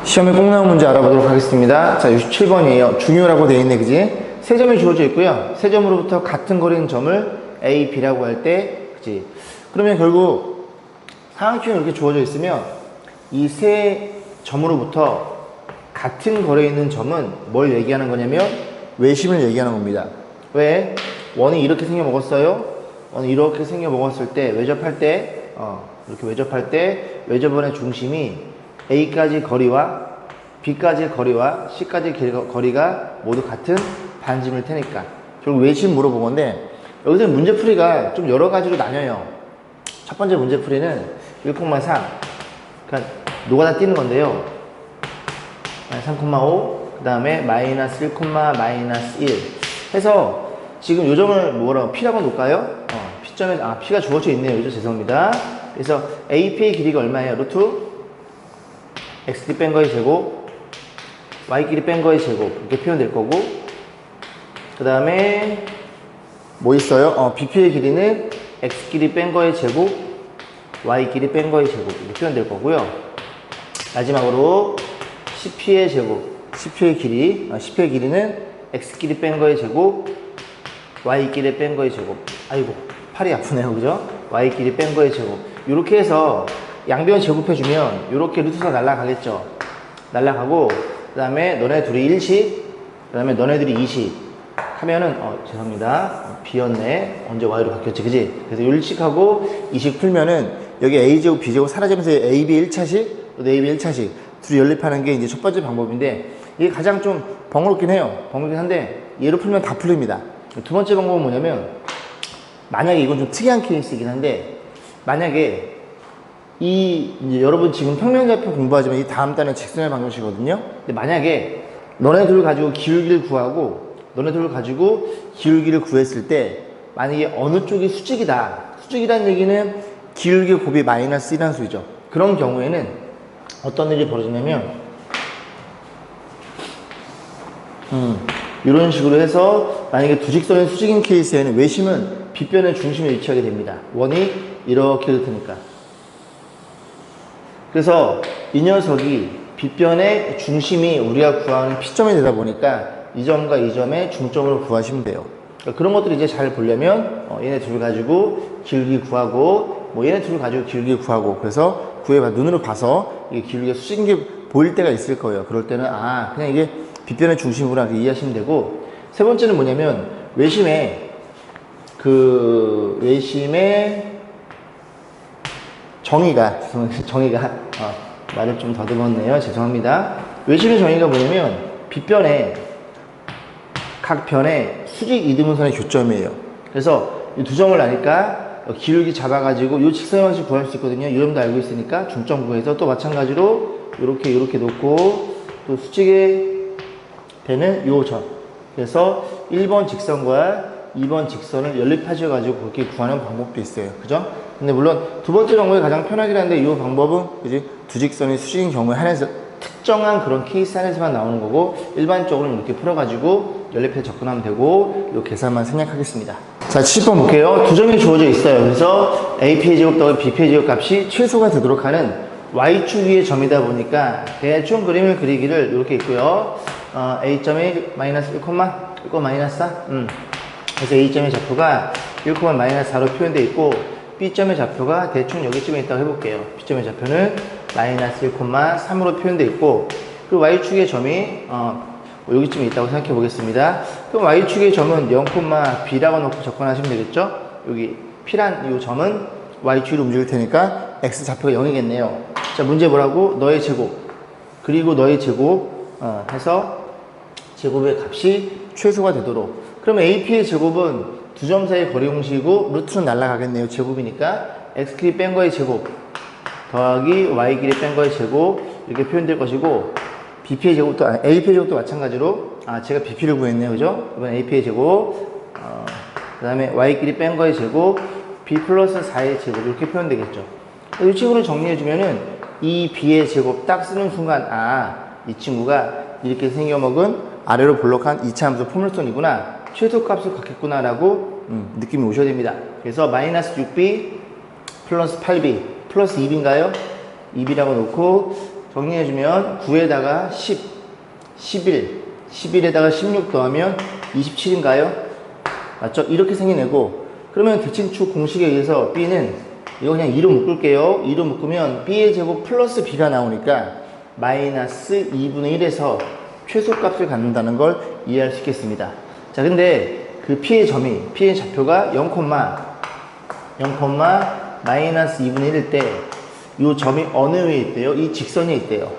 시험에 꼭 나온 문제 알아보도록 하겠습니다. 자, 67번이에요. 중요라고 되어 있네, 그지? 세 점이 주어져 있고요. 세 점으로부터 같은 거리인 점을 A, B라고 할 때, 그지? 그러면 결국 상황표가 이렇게 주어져 있으면 이 세 점으로부터 같은 거리에 있는 점은 뭘 얘기하는 거냐면 외심을 얘기하는 겁니다. 왜? 원이 이렇게 생겨 먹었어요? 원이 이렇게 생겨 먹었을 때 외접할 때 이렇게 외접할 때 외접원의 중심이 A까지 거리와 B까지 거리와 C까지 거리가 모두 같은 반지름일 테니까 결국 외심 물어본 건데 여기서 문제풀이가 좀 여러 가지로 나뉘어요. 첫 번째 문제풀이는 1,3 그러니까 노가다 띄는 건데요. 3,5 그 다음에 마이너스 1, 마이너스 1 해서 지금 요점을 뭐라고 P라고 놓을까요? P점에 P가 주어져 있네요. 그죠? 죄송합니다. 그래서 AP의 길이가 얼마예요? 루트 X끼리 뺀 거의 제곱 Y끼리 뺀 거의 제곱 이렇게 표현될 거고 그 다음에 뭐 있어요? BP의 길이는 X끼리 뺀 거의 제곱 Y끼리 뺀 거의 제곱 이렇게 표현될 거고요. 마지막으로 CP의 제곱 CP의 길이는 X끼리 뺀 거의 제곱 Y끼리 뺀 거의 제곱 아이고 팔이 아프네요. 그죠? Y끼리 뺀 거의 제곱 이렇게 해서 양변 제곱해주면 이렇게 루트가 날아가겠죠. 날아가고 그 다음에 너네 둘이 1식 그 다음에 너네들이 2식 하면은 죄송합니다. B였네. 언제 Y로 바뀌었지 그지? 그래서 1식하고 2식 풀면은 여기 A제곱 B제곱 사라지면서 AB 1차식 또 AB 1차식 둘이 연립하는 게 이제 첫 번째 방법인데 이게 가장 좀 번거롭긴 해요. 번거롭긴 한데 얘로 풀면 다 풀립니다. 두 번째 방법은 뭐냐면 만약에 이건 좀 특이한 케이스이긴 한데 만약에 이제 여러분 지금 평면좌표 공부하지만 이 다음 달은 직선의 방정식이거든요. 근데 만약에 너네들 가지고 기울기를 구하고 너네들 가지고 기울기를 구했을 때 만약에 어느 쪽이 수직이라는 얘기는 기울기 곱이 마이너스 1한 수이죠. 그런 경우에는 어떤 일이 벌어지냐면 이런 식으로 해서 만약에 두 직선이 수직인 케이스에는 외심은 빗변의 중심에 위치하게 됩니다. 원이 이렇게 될 테니까. 그래서 이 녀석이 빗변의 중심이 우리가 구하는 P점이 되다 보니까 이 점과 이 점의 중점으로 구하시면 돼요. 그러니까 그런 것들을 이제 잘 보려면 얘네 둘 가지고 기울기 구하고 뭐 얘네 둘 가지고 기울기 구하고 그래서 눈으로 봐서 이게 기울기가 수직인 게 보일 때가 있을 거예요. 그럴 때는 그냥 이게 빗변의 중심으로 이해하시면 되고 세 번째는 뭐냐면 외심의 정의가 말을 좀 더듬었네요. 죄송합니다. 외심의 정의가 뭐냐면 빗변에 각 변의 수직 이등분선의 교점이에요. 그래서 이 두 점을 아니까 기울기 잡아가지고 이 직선의 방식 구할 수 있거든요. 이 점도 알고 있으니까 중점 구해서 또 마찬가지로 이렇게 놓고 또 수직의 되는 요 점. 그래서 1번 직선과 2번 직선을 연립하셔가지고 그렇게 구하는 방법도 있어요. 그죠? 근데 물론 두 번째 방법이 가장 편하긴 한데 이 방법은 그지? 두 직선이 수직인 경우에 한해서 특정한 그런 케이스 안에서만 나오는 거고 일반적으로는 이렇게 풀어가지고 연립해서 접근하면 되고 이 계산만 생략하겠습니다. 자, 70번 볼게요. 두 점이 주어져 있어요. 그래서 AP의 제곱 더하기 BP의 제곱 값이 최소가 되도록 하는 Y축 위의 점이다 보니까 대충 그림을 그리기를 이렇게 있고요. A점이 마이너스 1, 마이너스 4 그래서 A점의 좌표가 1, 마이너스 4로 표현되어 있고 B점의 좌표가 대충 여기쯤에 있다고 해볼게요. B점의 좌표는 마이너스 1, 3으로 표현되어 있고 그리고 Y축의 점이 여기쯤에 있다고 생각해 보겠습니다. 그럼 Y축의 점은 0, B라고 놓고 접근하시면 되겠죠? 여기 P란 이 점은 Y축으로 움직일 테니까 X 좌표가 0이겠네요. 자, 문제 뭐라고? 너의 제곱 그리고 너의 제곱 해서 제곱의 값이 최소가 되도록 그러면 AP의 제곱은 두 점 사이의 거리 공식이고 루트는 날아가겠네요. 제곱이니까 X끼리 뺀 거의 제곱 더하기 Y끼리 뺀 거의 제곱 이렇게 표현될 것이고 BP의 제곱도 AP의 제곱도 마찬가지로 제가 BP를 구했네요. 그죠? 이번 AP의 제곱 그 다음에 Y끼리 뺀 거의 제곱 B 플러스 4의 제곱 이렇게 표현되겠죠. 이 식으로 정리해주면은 이 B의 제곱 딱 쓰는 순간 이 친구가 이렇게 생겨먹은 아래로 볼록한 2차 함수 포물선이구나 최소값을 갖겠구나 라고 느낌이 오셔야 됩니다. 그래서 마이너스 6B 플러스 8B 플러스 2B인가요? 2B라고 놓고 정리해주면 9에다가 10, 11, 11에다가 16 더하면 27인가요? 맞죠? 이렇게 생긴 애고, 그러면 대칭축 공식에 의해서 B는 이거 그냥 2로 묶을게요. 2로 묶으면 B의 제곱 플러스 B가 나오니까 마이너스 2분의 1에서 최소값을 갖는다는 걸 이해할 수 있겠습니다. 자, 근데 그 P의 좌표가 0, 마이너스 2분의 1일 때 이 점이 어느 위에 있대요? 이 직선에 있대요.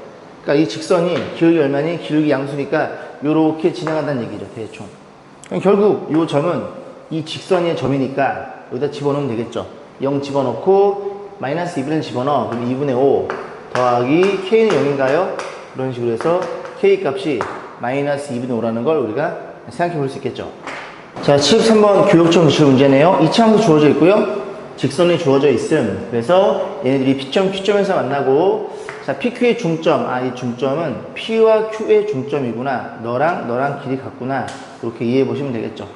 그러니까 이 직선이 기울기 얼마니? 기울기 양수니까 이렇게 진행한다는 얘기죠, 대충. 결국 이 점은 이 직선의 점이니까 여기다 집어넣으면 되겠죠. 0 집어넣고 마이너스 2분의 1 집어넣어. 그럼 2분의 5 더하기 K는 0인가요? 그런 식으로 해서 K 값이 마이너스 2분의 5라는 걸 우리가 생각해 볼 수 있겠죠. 자, 73번 교육청 기출 문제네요. 이차함수 주어져 있고요. 직선이 주어져 있음. 그래서 얘네들이 P점, Q점에서 만나고, 자, PQ의 중점. 이 중점은 P와 Q의 중점이구나. 너랑 길이 같구나. 이렇게 이해해 보시면 되겠죠.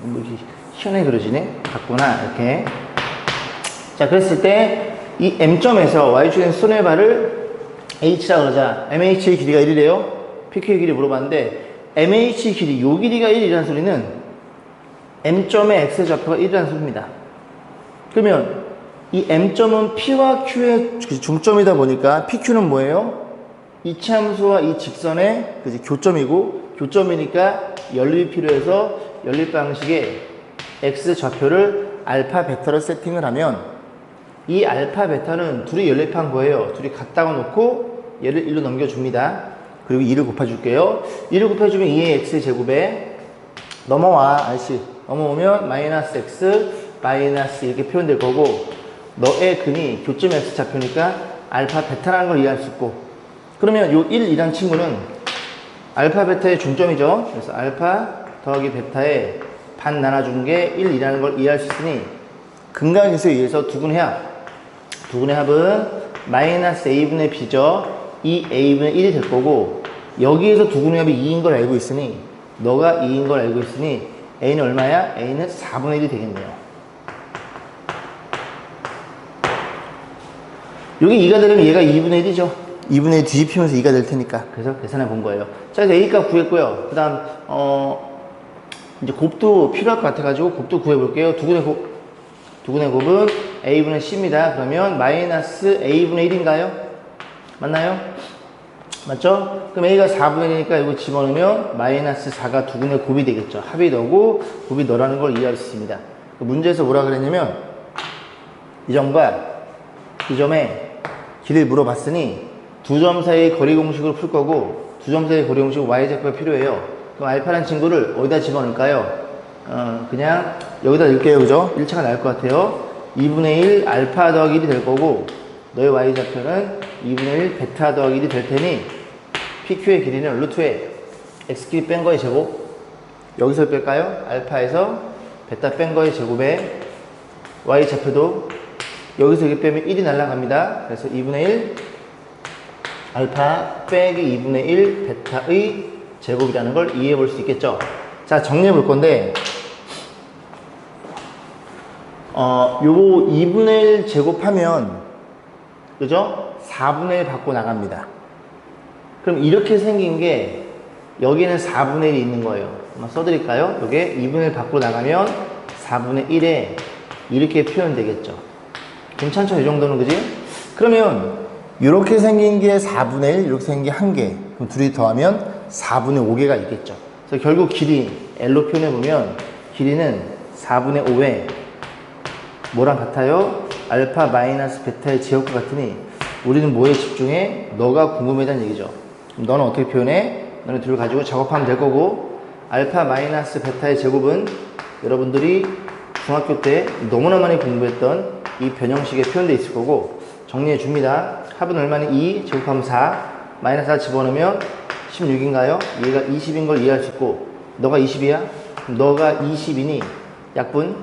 뭐 이렇게 희한하게 그려지네. 같구나. 이렇게. 자, 그랬을 때 이 M점에서 Y축의 손해발을 H라 그러자. MH의 길이가 1이래요. PQ의 길이 물어봤는데 MH 길이, 요 길이가 1이라는 소리는 M점의 X의 좌표가 1이라는 소리입니다. 그러면 이 M점은 P와 Q의 중점이다 보니까 PQ는 뭐예요? 이차함수와 이 직선의 교점이고, 교점이니까 연립이 필요해서 연립 방식에 X 좌표를 알파 베타로 세팅을 하면 이 알파 베타는 둘이 연립한 거예요. 둘이 같다고 놓고 얘를 1로 넘겨줍니다. 그리고 2를 곱해줄게요. 2를 곱해주면 2의 X 제곱에 넘어와. 넘어오면 마이너스 X 마이너스 이렇게 표현될 거고, 너의 근이 교점 X 좌표니까 알파 베타라는 걸 이해할 수 있고, 그러면 요 1이란 친구는 알파 베타의 중점이죠. 그래서 알파 더하기 베타의 반 나눠준 게 1이라는 걸 이해할 수 있으니 근각에서 의해서 두근의 합은 마이너스 A분의 B죠. 이 A분의 1이 될 거고, 여기에서 두근의 합이 2인 걸 알고 있으니, 너가 2인 걸 알고 있으니 A는 얼마야? A는 4분의 1이 되겠네요. 여기 2가 되려면 얘가 2분의 1이죠. 2분의 1 뒤집히면서 2가 될 테니까. 그래서 계산해 본 거예요. 자, 그래서 A 값 구했고요. 그 다음, 이제 곱도 필요할 것 같아가지고 곱도 구해볼게요. 두근의 곱은 A분의 C입니다. 그러면 마이너스 A분의 1인가요? 맞나요? 맞죠? 그럼 A가 4분의 1이니까 이거 집어넣으면 마이너스 4가 두근의 곱이 되겠죠. 합이 너고 곱이 너라는 걸 이해할 수 있습니다. 문제에서 뭐라 그랬냐면, 이 점과 이 점에 길을 물어봤으니 두 점 사이의 거리 공식으로 풀 거고, 두 점 사이의 거리 공식은 y좌표가 필요해요. 그럼 알파라는 친구를 어디다 집어넣을까요? 그냥 여기다 넣을게요. 그죠? 1차가 나을 것 같아요. 2분의 1 알파 더하기 1이 될 거고, 너의 y좌표는 2분의 1 베타 더하기 1이 될 테니 PQ의 길이는 루트에 x끼리 뺀 거의 제곱, 여기서 뺄까요? 알파에서 베타 뺀 거의 제곱에 y좌표도 여기서 여기 빼면 1이 날아갑니다. 그래서 2분의 1 알파 빼기 2분의 1 베타의 제곱이라는 걸 이해해 볼 수 있겠죠. 자, 정리해 볼 건데, 요거 2분의 1 제곱하면, 그죠? 4분의 1 받고 나갑니다. 그럼 이렇게 생긴 게 여기는 4분의 1이 있는 거예요. 한번 써드릴까요? 요게 2분의 1 받고 나가면 4분의 1에 이렇게 표현되겠죠. 괜찮죠? 이 정도는, 그지? 그러면 이렇게 생긴 게 4분의 1, 이렇게 생긴 게 1개. 그럼 둘이 더하면 4분의 5개가 있겠죠. 그래서 결국 길이 L로 표현해보면 길이는 4분의 5에 뭐랑 같아요? 알파 마이너스 베타의 제곱과 같으니 우리는 뭐에 집중해? 너가 궁금해하는 얘기죠. 그럼 너는 어떻게 표현해? 너는 둘을 가지고 작업하면 될 거고, 알파 마이너스 베타의 제곱은 여러분들이 중학교 때 너무나 많이 공부했던 이 변형식에 표현되어 있을 거고, 정리해 줍니다. 합은 얼마니? 2 제곱하면 4 마이너스 4 집어넣으면 16인가요? 얘가 20인 걸 이해할 수 있고, 너가 20이야? 그럼 너가 20이니 약분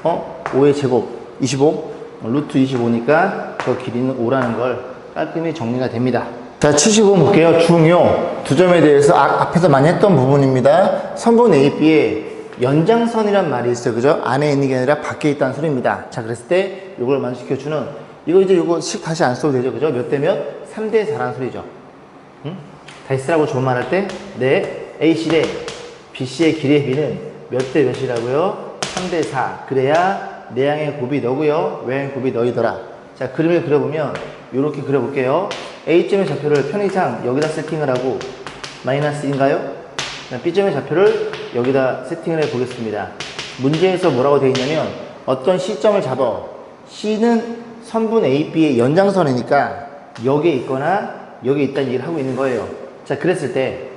5의 제곱 25 루트 25니까 저 길이는 5라는 걸 깔끔히 정리가 됩니다. 자, 75번 볼게요. 중요 두 점에 대해서 앞에서 많이 했던 부분입니다. 선분 A, B에 연장선이란 말이 있어요. 그죠? 안에 있는 게 아니라 밖에 있다는 소리입니다. 자, 그랬을 때 이걸 만족시켜주는 이거 이제 이거 식 다시 안 써도 되죠. 그죠? 몇 대 몇? 3대 4라는 소리죠. 응? 다시 쓰라고 좋은 말 할 때, 네, AC 대 BC의 길이의 비는 몇 대 몇이라고요? 3대 4. 그래야 내양의 곱이 너고요. 외양의 곱이 너이더라. 자, 그림을 그려보면 이렇게 그려볼게요. A점의 좌표를 편의상 여기다 세팅을 하고 마이너스인가요? B점의 좌표를 여기다 세팅을 해보겠습니다. 문제에서 뭐라고 되어 있냐면 어떤 C점을 잡아. C는 선분 AB의 연장선이니까 여기에 있거나 여기에 있다는 얘기를 하고 있는 거예요. 자, 그랬을 때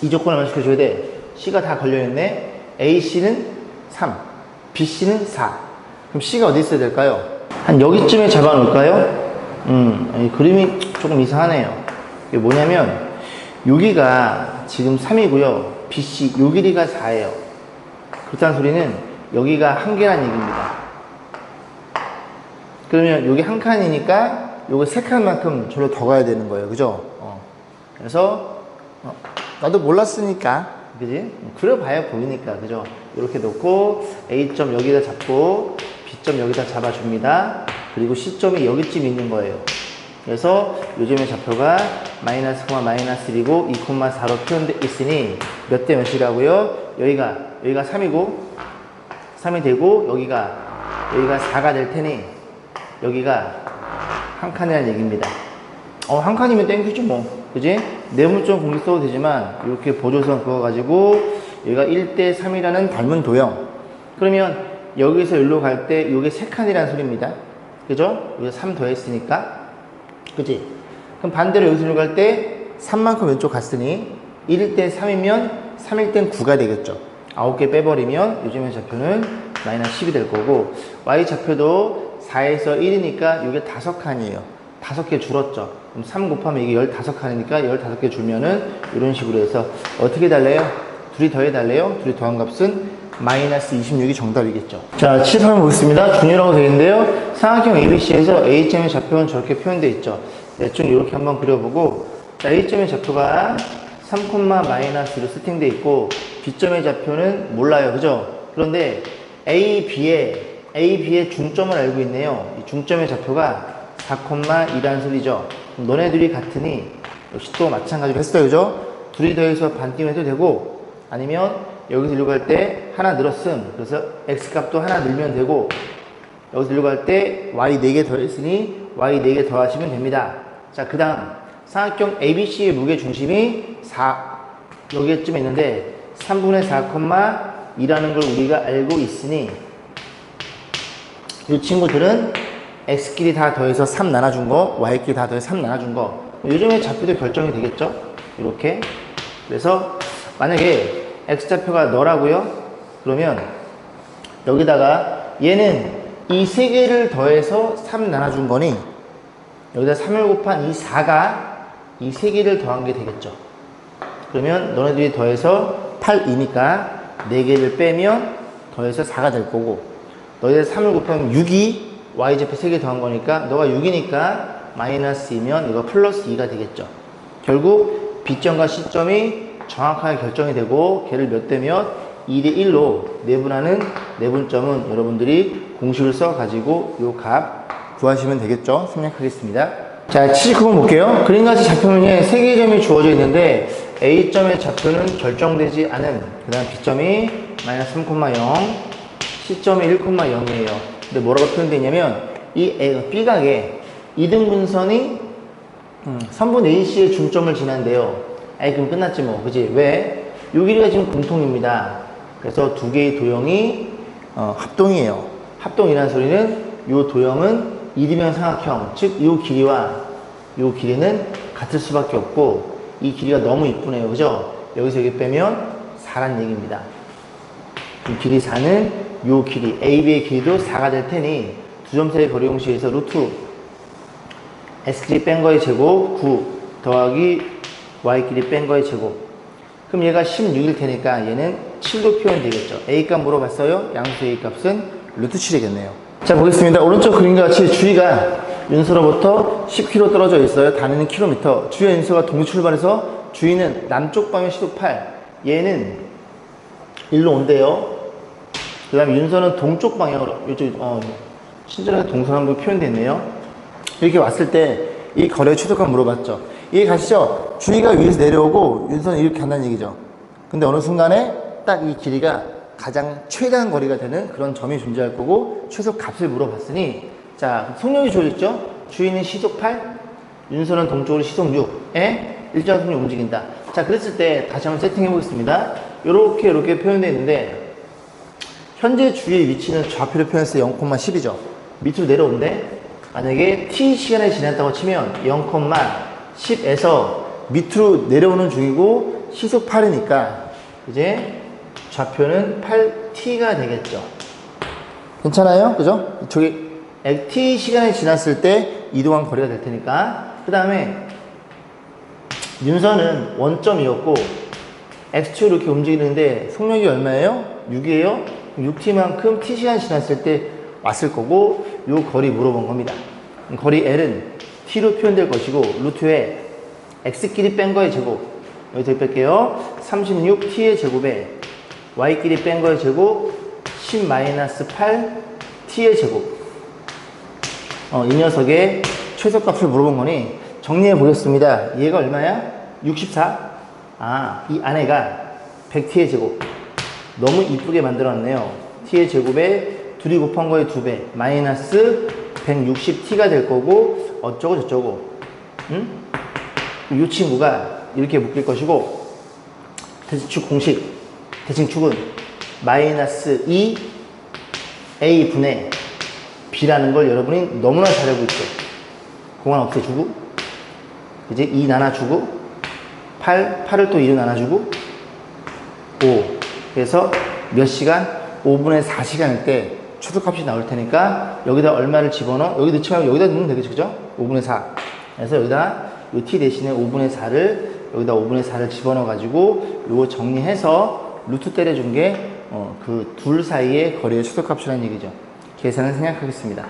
이 조건을 만족해줘야 돼. C가 다 걸려있네. AC는 3, BC는 4. 그럼 C가 어디 있어야 될까요? 한 여기쯤에 잡아놓을까요? 이 그림이 조금 이상하네요. 이게 뭐냐면 여기가 지금 3이고요. BC 요 길이가 4예요. 그렇다는 소리는 여기가 한 개란 얘기입니다. 그러면 여기 한 칸이니까 요거 세 칸만큼 저로 더 가야 되는 거예요. 그죠? 그래서 나도 몰랐으니까 그지? 그려봐야 보이니까 그죠? 이렇게 놓고 A점 여기다 잡고 B점 여기다 잡아줍니다. 그리고 C점이 여기쯤 있는 거예요. 그래서 요즘의 좌표가 마이너스, 마이너스 1이고 2,4로 표현되어 있으니 몇 대 몇이라고요? 여기가 3이 되고 여기가 4가 될 테니 여기가 한 칸이라는 얘기입니다. 한 칸이면 땡큐죠 뭐. 그지? 내분점 공식 써도 되지만 이렇게 보조선 그거 가지고 여기가 1대 3이라는 닮은 도형. 그러면 여기서 여기로 갈 때 이게 3칸이라는 소리입니다. 그죠? 여기서 3 더했으니까. 그지? 그럼 반대로 여기서 여기로 갈 때 3만큼 왼쪽 갔으니 1대 3이면 3일 땐 9가 되겠죠. 9개 빼버리면 요즘의 좌표는 마이너스 10이 될 거고 Y좌표도 4에서 1이니까 이게 5칸이에요. 5개 줄었죠. 그럼 3 곱하면 이게 15칸이니까 15개 줄면은 이런 식으로 해서 어떻게 달래요? 둘이 더해 달래요? 둘이 더한 값은 마이너스 26이 정답이겠죠. 자, 7번 보겠습니다. 중요라고 되어 있는데요. 삼각형 ABC에서 A점의 좌표는 저렇게 표현되어 있죠. 대충 이렇게 한번 그려보고 자, A점의 좌표가 3, 마이너스로 세팅되어 있고 B점의 좌표는 몰라요. 그죠? 그런데 AB의 중점을 알고 있네요. 이 중점의 좌표가 4,2라는 소리죠. 너네들이 같으니 역시 또 마찬가지로 했어요. 그죠? 둘이 더해서 반띵을 해도 되고 아니면 여기서 이리로 갈 때 하나 늘었음. 그래서 X값도 하나 늘면 되고 여기서 이리로 갈 때 Y 4개 더했으니 Y 4개 더하시면 됩니다. 자, 그 다음 삼각형 ABC의 무게중심이 4 여기쯤에 있는데 3분의 4,2라는 걸 우리가 알고 있으니 이 친구들은 X끼리 다 더해서 3 나눠준 거, Y끼리 다 더해서 3 나눠준 거. 요즘에 좌표도 결정이 되겠죠? 이렇게. 그래서 만약에 X좌표가 너라고요? 그러면 여기다가 얘는 이 세 개를 더해서 3 나눠준 거니 여기다 3을 곱한 이 4가 이 세 개를 더한 게 되겠죠. 그러면 너네들이 더해서 8이니까 4개를 빼면 더해서 4가 될 거고 너희들 3을 곱하면 6이 Y좌표 3개 더한 거니까 너가 6이니까 마이너스 2면 이거 플러스 2가 되겠죠. 결국 B점과 C점이 정확하게 결정이 되고 걔를 몇 대 몇 2대 1로 내분하는 내분점은 여러분들이 공식을 써 가지고 요 값 구하시면 되겠죠. 생략하겠습니다. 자, 79번 볼게요. 그림같이 좌표면에 3개의 점이 주어져 있는데 A점의 좌표는 결정되지 않은 그 다음 B점이 마이너스 3,0 C점이 1,0이에요. 근데 뭐라고 표현되어 있냐면 이 B각의 이등분선이 선분 AC의 중점을 지난대요. 그럼 끝났지 뭐. 그지? 왜? 요 길이가 지금 공통입니다. 그래서 두 개의 도형이 합동이에요. 합동이라는 소리는 요 도형은 이등변 삼각형, 즉 요 길이와 요 길이는 같을 수밖에 없고 이 길이가 너무 이쁘네요. 그죠? 여기서 여기 빼면 4란 얘기입니다. 이 길이 4는 요 길이 AB의 길이도 4가 될 테니 두 점 사이 거리 공식에서 루트 X끼리 뺀 거의 제곱 9 더하기 Y끼리 뺀 거의 제곱. 그럼 얘가 16일 테니까 얘는 7로 표현되겠죠. A값 물어봤어요. 양수 A값은 루트 7이겠네요. 자, 보겠습니다. 오른쪽 그림과 같이 주위가 윤서로부터 10km 떨어져 있어요. 단위는 킬로미터. 주위와 윤서가 동출발해서 주위는 남쪽 방면 시도 8. 얘는 일로 온대요. 그 다음에 윤서는 동쪽 방향으로, 이쪽, 친절하게 동서남북 표현되어 있네요. 이렇게 왔을 때 이 거리의 최소값 물어봤죠. 이해 가시죠? 주위가 위에서 내려오고 윤선은 이렇게 간다는 얘기죠. 근데 어느 순간에 딱 이 길이가 가장 최대한 거리가 되는 그런 점이 존재할 거고 최소값을 물어봤으니 자 속력이 주어졌죠? 주위는 시속 8, 윤선은 동쪽으로 시속 6에 일정한 속력이 움직인다. 자 그랬을 때 다시 한번 세팅해 보겠습니다. 이렇게 표현되어 있는데 현재 주위의 위치는 좌표로 표현했을 때 0,10이죠. 밑으로 내려온대. 만약에 t 시간이 지났다고 치면 0,10에서 밑으로 내려오는 중이고 시속 8이니까 이제 좌표는 8t가 되겠죠. 괜찮아요? 그죠? 저기 t 시간이 지났을 때 이동한 거리가 될 테니까. 그 다음에 윤선은 원점이었고 x축으로 이렇게 움직이는데 속력이 얼마예요? 6이에요? 6t만큼 t시간 지났을 때 왔을 거고 요 거리 물어본 겁니다. 거리 L은 t로 표현될 것이고 루트에 x끼리 뺀 거의 제곱 여기서 뺄게요. 36t의 제곱에 y끼리 뺀 거의 제곱 10-8t의 제곱 이 녀석의 최소값을 물어본 거니 정리해 보겠습니다. 얘가 얼마야? 64? 이 안에가 100t의 제곱 너무 이쁘게 만들었네요. t의 제곱에 둘이 곱한 거의 2배 마이너스 160t가 될 거고 어쩌고 저쩌고 이 친구가 이렇게 묶일 것이고 대칭축 공식 대칭축은 마이너스 2a 분의 b라는 걸 여러분이 너무나 잘 알고 있죠. 공간 없애주고 이제 2 나눠주고 8을 또 2로 나눠주고 5 그래서 몇 시간? 5분의 4시간일 때 최소값이 나올 테니까 여기다 얼마를 집어넣어? 여기 넣지 말고 여기다 넣으면 되겠죠, 그죠? 5분의 4 그래서 여기다 이 t 대신에 5분의 4를 여기다 5분의 4를 집어넣어 가지고 요거 정리해서 루트 때려준 게 그 둘 사이의 거리의 최소값이라는 얘기죠. 계산을 생략하겠습니다.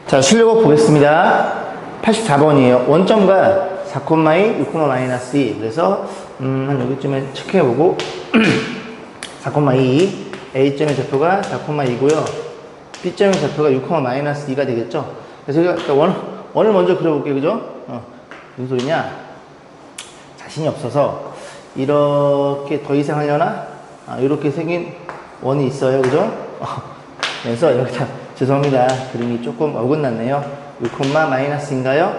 자, 실력을 보겠습니다. 84번이에요. 원점과 4,2, 6, 마이너스 2. 그래서 한 여기쯤에 체크해보고 4,2 A점의 좌표가 4,2고요. B점의 좌표가 6, 마이너스 2가 되겠죠. 그래서 제가 원을 먼저 그려볼게요. 그죠? 무슨 소리냐? 자신이 없어서 이렇게 더 이상 하려나? 이렇게 생긴 원이 있어요. 그죠? 그래서 여기다 죄송합니다. 그림이 조금 어긋났네요. 6, 마이너스인가요?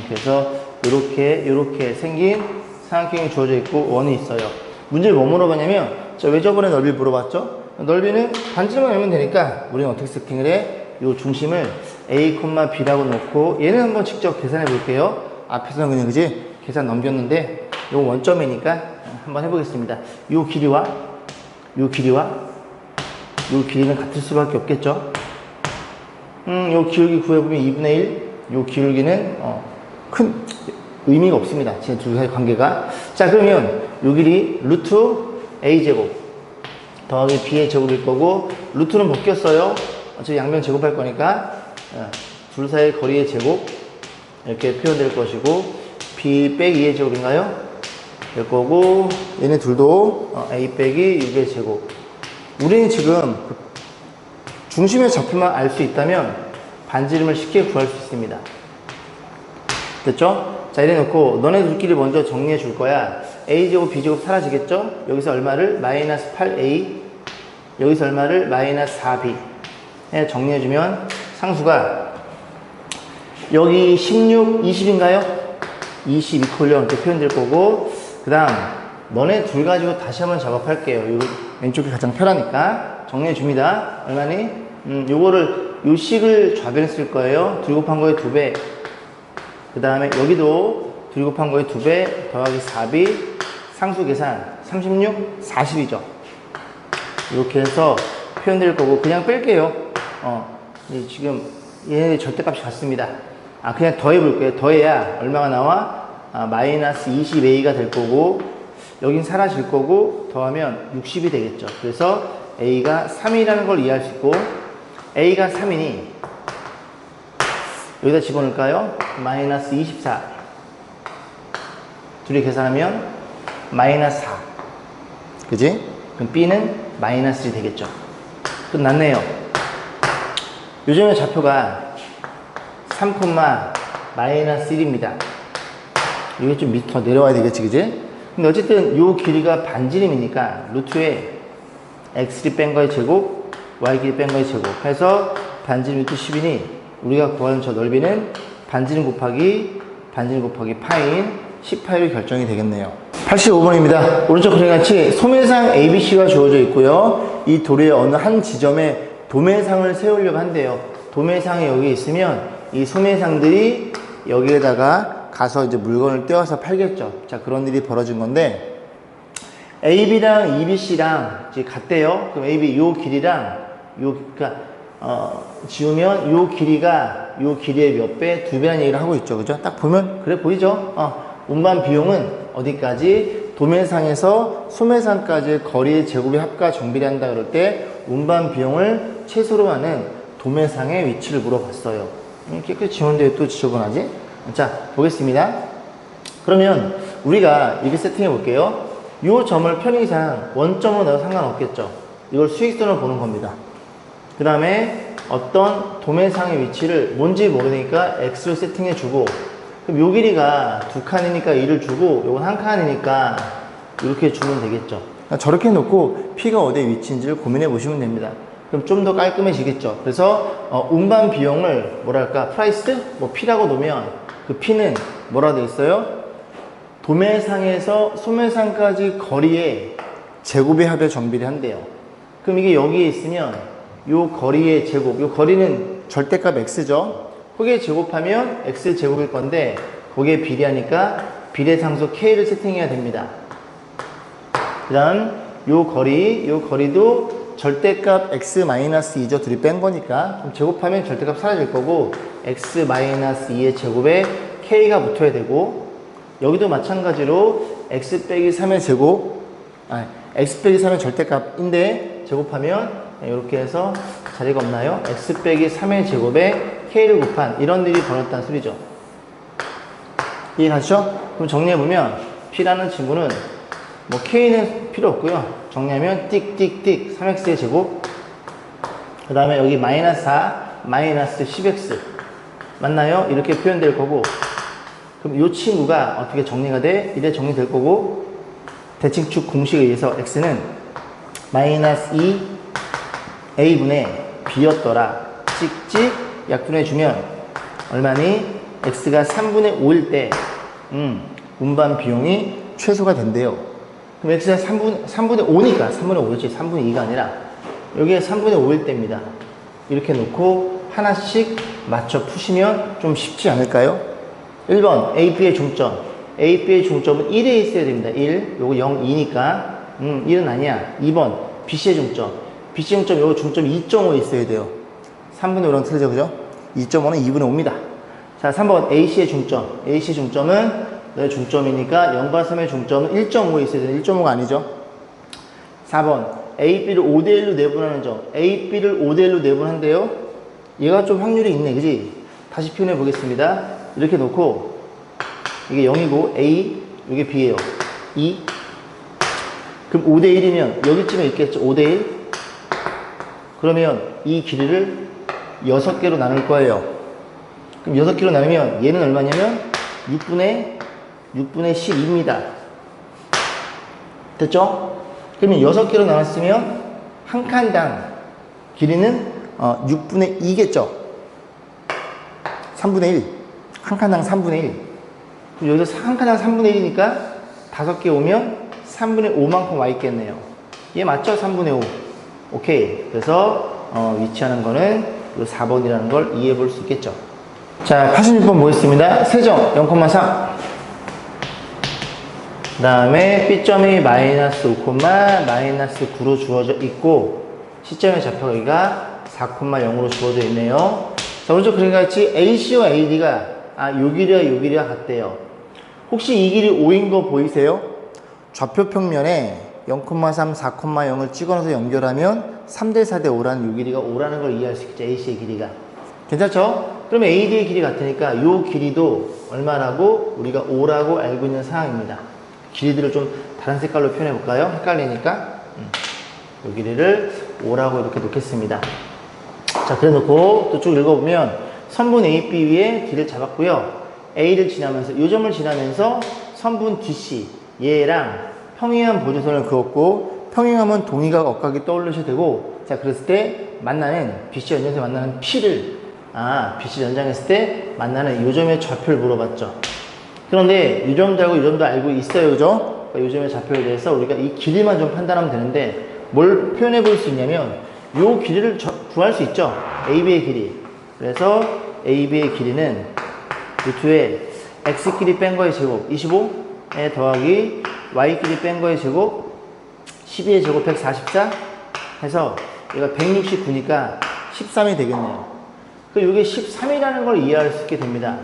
그래서 이렇게 생긴 삼각형이 주어져 있고 원이 있어요. 문제를 뭐 물어봤냐면 왜 저번에 넓이를 물어봤죠? 넓이는 반지름만 알면 되니까 우리는 어떻게 세팅을 해? 요 중심을 a, b라고 놓고 얘는 한번 직접 계산해 볼게요. 앞에서는 그냥 그지? 계산 넘겼는데 요 원점이니까 한번 해보겠습니다. 요 길이와 요 길이는 같을 수밖에 없겠죠? 요 기울기 구해보면 2분의 1, 요 기울기는 큰 의미가 없습니다. 제 두 사이 관계가. 자, 그러면 요 길이 루트 a제곱 더하기 b의 제곱일 거고 루트는 벗겼어요. 어차피 양변 제곱할 거니까 둘 사이의 거리의 제곱 이렇게 표현될 것이고 b 빼기 2의 제곱인가요? 될 거고 얘네 둘도 a 빼기 6의 제곱. 우리는 지금 중심의 좌표만 알 수 있다면 반지름을 쉽게 구할 수 있습니다. 됐죠? 자, 이래 놓고 너네 둘끼리 먼저 정리해 줄 거야. a제곱 b제곱 사라지겠죠? 여기서 얼마를? 마이너스 8a 여기서 얼마를? 마이너스 4b 정리해 주면 상수가 여기 16, 20인가요? 22콜 이렇게 표현될 거고 그 다음 너네 둘 가지고 다시 한번 작업할게요. 요 왼쪽이 가장 편하니까 정리해 줍니다. 얼마니? 요거를 요 식을 좌변에 쓸 거예요. 둘 곱한 거에 2배 그 다음에 여기도 둘 곱한 거에 2배 더하기 4b 상수 계산 36, 40이죠. 이렇게 해서 표현될 거고 그냥 뺄게요. 지금 얘네 절대값이 같습니다. 그냥 더해 볼게요. 더해야 얼마가 나와? 마이너스 20a가 될 거고 여긴 사라질 거고 더하면 60이 되겠죠. 그래서 a가 3이라는 걸 이해할 수 있고 a가 3이니 여기다 집어넣을까요? 마이너스 24 둘이 계산하면 마이너스 4 그지? 그럼 b는 마이너스 1이 되겠죠. 끝났네요. 요즘의 좌표가 3, 마이너스 1입니다. 이게 좀 밑으로 내려와야 되겠지, 그지? 근데 어쨌든 요 길이가 반지름이니까 루트에 x3 뺀 거의 제곱, y 길이 뺀 거의 제곱 해서 반지름 루트 10이니 우리가 구하는 저 넓이는 반지름 곱하기 파인 18로 결정이 되겠네요. 85번입니다. 오른쪽 그림같이 소매상 ABC가 주어져 있고요. 이 도로의 어느 한 지점에 도매상을 세우려고 한대요. 도매상이 여기 있으면 이 소매상들이 여기에다가 가서 이제 물건을 떼어서 팔겠죠. 자, 그런 일이 벌어진 건데 AB랑 EBC랑 이제 같대요. 그럼 AB 요 길이랑 그러니까 지우면 요 길이가 요 길이의 몇 배? 2배라는 얘기를 하고 있죠. 그죠? 딱 보면 그래 보이죠? 운반 비용은 어디까지? 도매상에서 소매상까지의 거리의 제곱의 합과 정비를 한다 그럴 때 운반 비용을 최소로 하는 도매상의 위치를 물어봤어요. 깨끗이 지웠는데 또 지저분하지? 자, 보겠습니다. 그러면 우리가 이렇게 세팅해 볼게요. 이 점을 편의상 원점으로 넣어도 상관없겠죠. 이걸 수익선을 보는 겁니다. 그 다음에 어떤 도매상의 위치를 뭔지 모르니까 X로 세팅해 주고, 그럼 요 길이가 2칸이니까 1을 주고 요건 1칸이니까 이렇게 주면 되겠죠. 저렇게 놓고 P가 어디에 위치인지를 고민해 보시면 됩니다. 그럼 좀 더 깔끔해지겠죠. 그래서 운반 비용을 뭐랄까 프라이스? 뭐 P라고 놓으면 그 P는 뭐라 되어 있어요? 도매상에서 소매상까지 거리의 제곱의 합의 정비를 한대요. 그럼 이게 여기에 있으면 요 거리의 제곱, 요 거리는 절대값 x죠. 거기에 제곱하면 x 제곱일 건데 거기에 비례하니까 비례상수 k를 세팅해야 됩니다. 그 다음 요 거리도 절대값 x-2죠. 둘이 뺀 거니까 그럼 제곱하면 절대값 사라질 거고 x-2의 제곱에 k가 붙어야 되고, 여기도 마찬가지로 x 빼기 3의 제곱, x 빼기 3의 절대값인데 제곱하면 이렇게 해서 자리가 없나요? x 빼기 3의 제곱에 k를 곱한 이런 일이 벌어졌다는 소리죠. 이해가시죠? 그럼 정리해보면 p라는 친구는 뭐 k는 필요 없고요. 정리하면 띡띡띡 3x의 제곱, 그 다음에 여기 마이너스 4 마이너스 10x 맞나요? 이렇게 표현될 거고, 그럼 이 친구가 어떻게 정리가 돼? 이래 정리될 거고, 대칭축 공식에 의해서 x는 마이너스 2 a분의 b였더라 찍찍 약분해주면 얼마니? x가 3분의 5일 때 운반 비용이 최소가 된대요. 그럼 x가 3분의 5니까 3분의 5였지 3분의 2가 아니라 여기에 3분의 5일 때입니다. 이렇게 놓고 하나씩 맞춰 푸시면 좀 쉽지 않을까요? 1번 AB의 중점, AB의 중점은 1에 있어야 됩니다. 1, 요거 0, 2니까 1은 아니야. 2번 BC의 중점, BC 중점 요거 중점 2.5에 있어야 돼요. 3분의 5랑 틀리죠, 그죠? 2.5는 2분의 5입니다. 자, 3번 AC의 중점, AC 중점은 너의 중점이니까 0과 3의 중점은 1.5에 있어야 돼요. 1.5가 아니죠. 4번 AB를 5대1로 내분하는 점, AB를 5대1로 내분한대요. 얘가 좀 확률이 있네, 그지? 다시 표현해 보겠습니다. 이렇게 놓고 이게 0이고 A, 이게 B예요. 2. 그럼 5대1이면 여기쯤에 있겠죠. 5대1. 그러면 이 길이를 6개로 나눌 거예요. 그럼 6개로 나누면 얘는 얼마냐면 6분의 12입니다. 됐죠? 그러면 6개로 나눴으면 한 칸당 길이는 6분의 2겠죠? 3분의 1. 한 칸당 3분의 1. 그럼 여기서 한 칸당 3분의 1이니까 5개 오면 3분의 5만큼 와 있겠네요. 얘 맞죠? 3분의 5. 오케이. 그래서 위치하는 거는 4번이라는 걸 이해해 볼 수 있겠죠. 자, 86번 보겠습니다. 세점 0,3. 그 다음에 B점이 마이너스 5, 마이너스 9로 주어져 있고, C점의 좌표가 4,0로 주어져 있네요. 자, 오른쪽 그림 같이 AC와 AD가 요 길이와 요 길이와 같대요. 혹시 이 길이 5인 거 보이세요? 좌표 평면에 0,3, 4,0을 찍어서 연결하면 3대 4대 5라는 요 길이가 5라는 걸 이해할 수 있겠죠. AC의 길이가. 괜찮죠? 그러면 AD의 길이 같으니까 요 길이도 얼마라고? 우리가 5라고 알고 있는 상황입니다. 길이들을 좀 다른 색깔로 표현해 볼까요? 헷갈리니까 요 길이를 5라고 이렇게 놓겠습니다. 자, 그래 놓고 또 쭉 읽어보면 선분 AB 위에 D를 잡았고요. A를 지나면서 이 점을 지나면서 선분 DC 얘랑 평행한 보조선을 그었고 평행하면 동의각 억각이 떠올리셔도 되고 자 그랬을 때 만나는 BC 연장에서 만나는 P를 BC 연장했을 때 만나는 이 점의 좌표를 물어봤죠. 그런데 이 점도 알고 이 점도 알고 있어요. 그죠? 그러니까 이 점의 좌표에 대해서 우리가 이 길이만 좀 판단하면 되는데 뭘 표현해 볼 수 있냐면 이 길이를 구할 수 있죠. AB의 길이. 그래서 AB의 길이는 루트에 X끼리 뺀 거의 제곱 25에 더하기 Y끼리 뺀 거의 제곱 12의 제곱 144 해서 얘가 169니까 13이 되겠네요. 그럼 이게 13이라는 걸 이해할 수 있게 됩니다.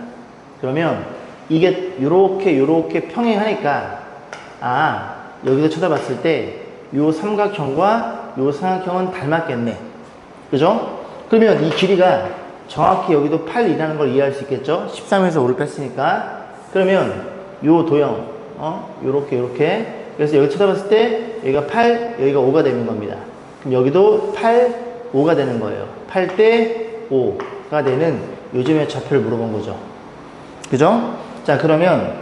그러면 이게 요렇게 평행하니까 여기서 쳐다봤을 때 요 삼각형과 요 삼각형은 닮았겠네. 그죠? 그러면 이 길이가 정확히 여기도 8이라는 걸 이해할 수 있겠죠? 13에서 5를 뺐으니까. 그러면 요 도형, 요렇게. 그래서 여기 쳐다봤을 때 여기가 8, 여기가 5가 되는 겁니다. 그럼 여기도 8, 5가 되는 거예요. 8대 5가 되는 요즘의 좌표를 물어본 거죠. 그죠? 자, 그러면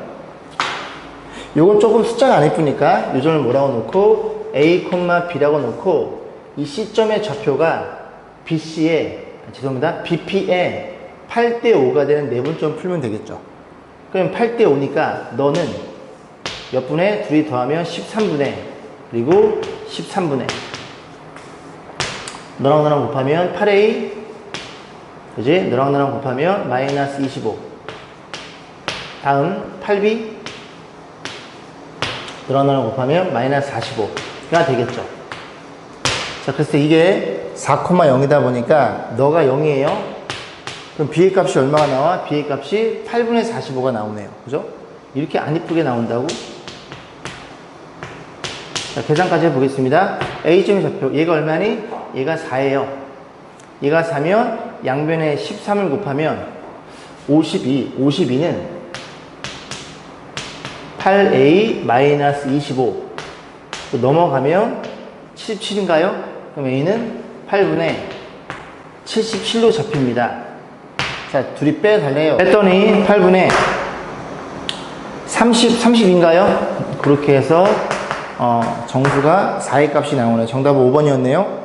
요건 조금 숫자가 안 이쁘니까 요 점을 뭐라고 놓고 A, B라고 놓고 이 C점의 좌표가 BP에 8대 5가 되는 내분점 풀면 되겠죠. 그럼 8대 5니까 너는 몇 분의 둘이 더하면 13분의 그리고 13분의 너랑 나랑 곱하면 8A 그지? 너랑 나랑 곱하면 마이너스 25 다음 8B 너랑 나랑 곱하면 마이너스 45가 되겠죠. 자, 그래서 이게 4,0이다 보니까 너가 0이에요. 그럼 B의 값이 얼마가 나와? B의 값이 8분의 45가 나오네요. 그죠? 이렇게 안 이쁘게 나온다고? 자, 계산까지 해보겠습니다. A점의 좌표. 얘가 얼마니? 얘가 4예요. 얘가 4면 양변에 13을 곱하면 52는 8A-25 넘어가면 77인가요? 그럼 A는 8분의 77로 잡힙니다. 자, 둘이 빼달래요. 뺐더니 8분의 30인가요? 그렇게 해서 정수가 4의 값이 나오네요. 정답은 5번이었네요.